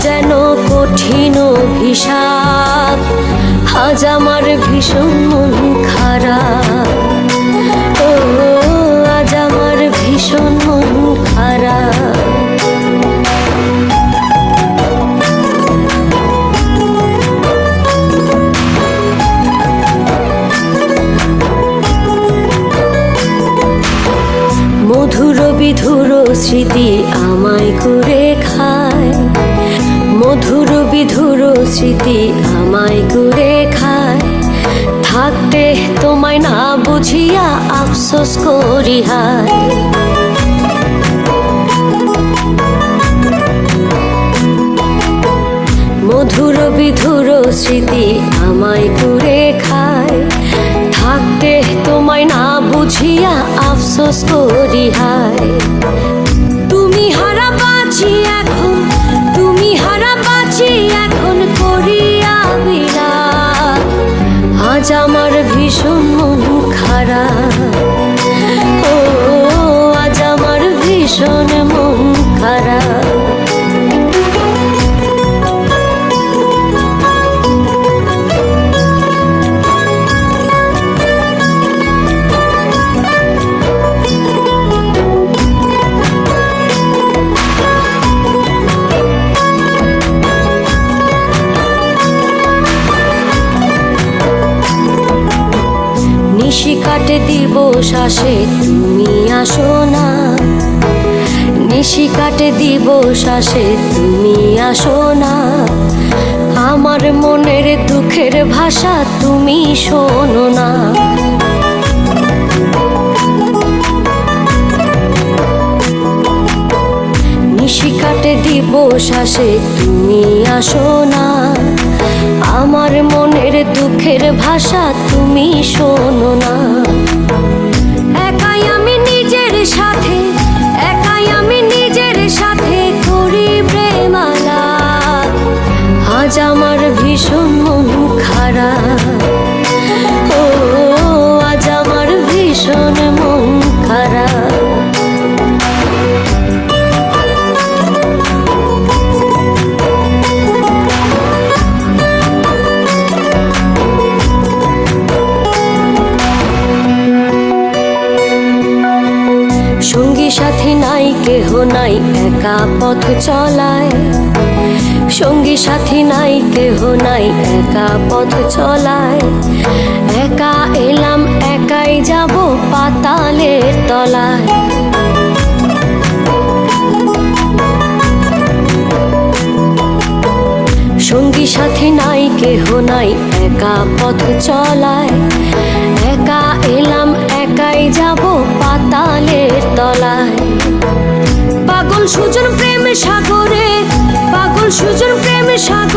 যেন কঠিন অভিশাপ, আজ আমার ভীষণ মন খারাপ। ও আজ আমার ভীষণ মন খারাপ। মধুর বিধুর স্মৃতি আমায় করে খায়, মধুর বিধুর স্মৃতি আমায় করে খায়। থাকতে তোমায় না বুঝিয়া আফসোস করি হায়। মধুর বিধুর স্মৃতি আমায় করে খায়। থাকতে তোমায় না বুঝিয়া আফসোস করি হায়। তুমি হারা বাঁচি এখন, তুমি হারা বাঁচি এখন করিয়া বিলাপ, আজ আমার ভীষণ মন খারাপ। ও আজ আমার ভীষণ মন খারাপ। নিশি কাটে দিবস আসে তুমি আসো না, নিশি কাটে দিবস আসে তুমি আসো না। আমার মনের দুঃখের ভাষা তুমি শোনো না। নিশি কাটে দিবস আসে তুমি আসো না। আমার মনের দুঃখের ভাষা তুমি শোনো না। একাই আমি নিজের সাথে, একাই আমি নিজের সাথে করি প্রেমালাপ, আজ আমার ভীষণ মন খারাপ। ও আজ আমার ভীষণ মন খারাপ। সঙ্গী সাথী নাই কেহ নাই একা পথ চলায়, সঙ্গী সাথী নাই কেহ নাই একা পথ চলায়। একা এলাম একাই যাব পাতালের তলায়। সঙ্গী সাথী নাই কেহ নাই একা পথ চলায়। একা এলাম একাই যাব পাতালের তলায়। পাগল সুজন প্রেম সাগরে, পাগল সুজন প্রেম সাগরে